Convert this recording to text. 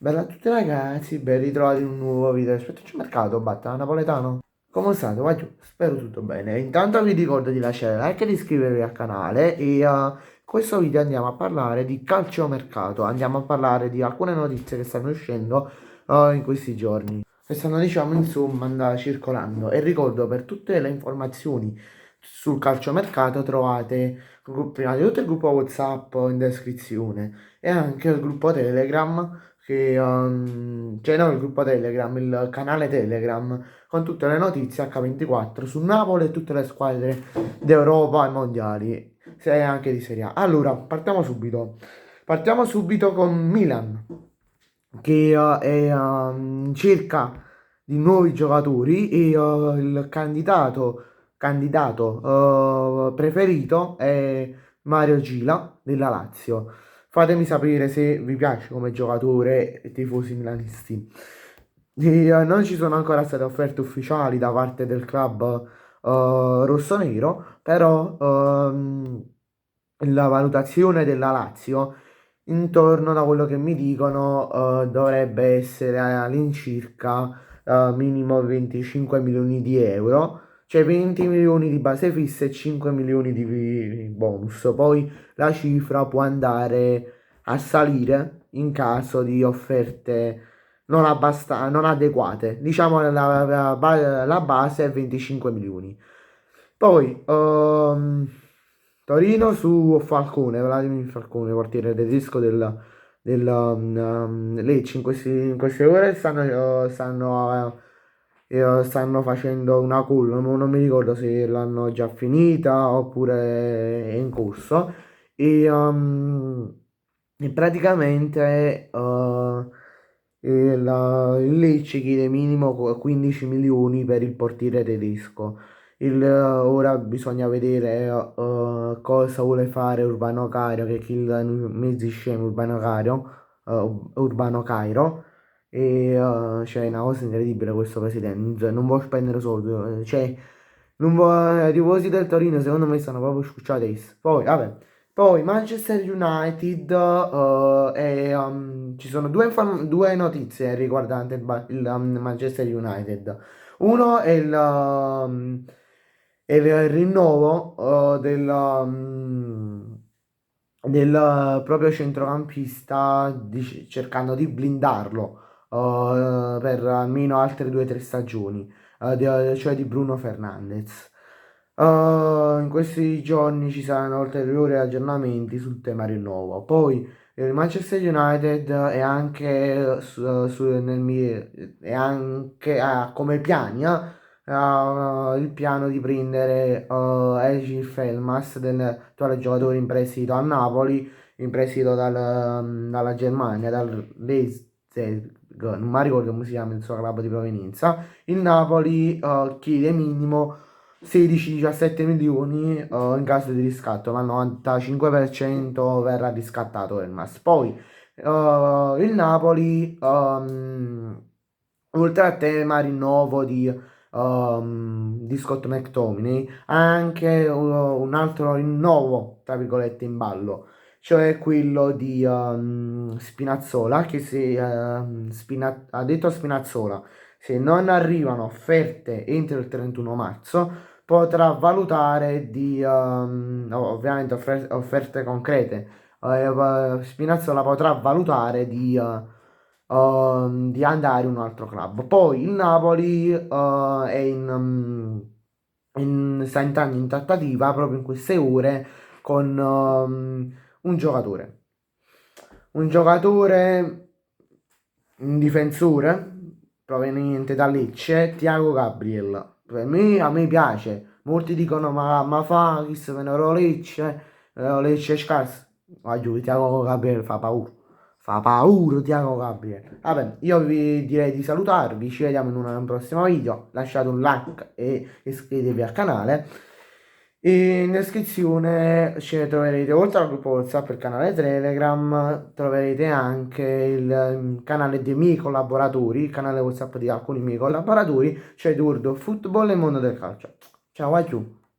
Bella a tutti ragazzi, ben ritrovati in un nuovo video. Aspetta, mercato, batta, napoletano. Come state? Va giù, spero tutto bene. Intanto vi ricordo di lasciare like e di iscrivervi al canale e in questo video andiamo a parlare di calciomercato. Andiamo a parlare di alcune notizie che stanno uscendo in questi giorni. Che stanno diciamo insomma circolando. E ricordo per tutte le informazioni sul calciomercato trovate prima di tutto il gruppo WhatsApp in descrizione e anche il gruppo Telegram cioè no, il gruppo Telegram, il canale Telegram con tutte le notizie H24 su Napoli e tutte le squadre d'Europa e mondiali, se anche di Serie A. Allora, partiamo subito. Partiamo subito con Milan, che è in cerca di nuovi giocatori e il candidato preferito è Mario Gila della Lazio. Fatemi sapere se vi piace come giocatore e tifosi milanisti. Non ci sono ancora state offerte ufficiali da parte del club rossonero, però la valutazione della Lazio intorno da quello che mi dicono dovrebbe essere all'incirca minimo 25 milioni di euro, cioè 20 milioni di base fissa e 5 milioni di bonus. Poi la cifra può andare a salire in caso di offerte non adeguate. Diciamo la base è 25 milioni. Poi Torino su Falcone, Vladimir Falcone, portiere tedesco del Lecce in queste ore stanno facendo una call, non mi ricordo se l'hanno già finita oppure è in corso e praticamente il Lecce chiede minimo 15 milioni per il portiere tedesco. Ora bisogna vedere cosa vuole fare Urbano Cairo, che è il mezzo scemo Urbano Cairo. E c'è una cosa incredibile questo presidente, non vuole spendere soldi, cioè non vuole, i tifosi del Torino secondo me stanno proprio scucciati adesso. Poi, vabbè, poi Manchester United ci sono due notizie riguardanti il Manchester United. Uno è il rinnovo del proprio centrocampista cercando di blindarlo per almeno altre 2 o 3 stagioni, cioè di Bruno Fernandes. In questi giorni ci saranno ulteriori aggiornamenti sul tema rinnovo. Poi il Manchester United è anche, ha come piani il piano di prendere Egil Elmas, attuale giocatore in prestito a Napoli, in prestito dalla Germania, dal Leipzig, non mi ricordo come si chiama il suo club di provenienza. Il Napoli chiede minimo 16-17 milioni in caso di riscatto, ma il 95% verrà riscattato Elmas. Poi il Napoli, oltre al tema rinnovo di Scott McTominay, ha anche un altro rinnovo, tra virgolette, in ballo, cioè quello di Spinazzola, che se, ha detto a Spinazzola, se non arrivano offerte entro il 31 marzo, potrà valutare ovviamente offerte concrete, Spinazzola potrà valutare di andare in un altro club. Poi il Napoli sta entrando in trattativa proprio in queste ore con un giocatore. Un giocatore, un difensore proveniente da Lecce, Thiago Gabriel. A me piace. Molti dicono ma fa chi se ne Lecce, Lecce è scarso. Ma giù, Thiago Gabriel fa paura. Fa paura Thiago Gabriel. Vabbè, io vi direi di salutarvi, ci vediamo in un prossimo video. Lasciate un like e iscrivetevi al canale. E in descrizione ci troverete oltre al gruppo WhatsApp e il canale Telegram, troverete anche il canale dei miei collaboratori, il canale WhatsApp di alcuni miei collaboratori, cioè Durdo Football e Mondo del Calcio. Ciao a tutti!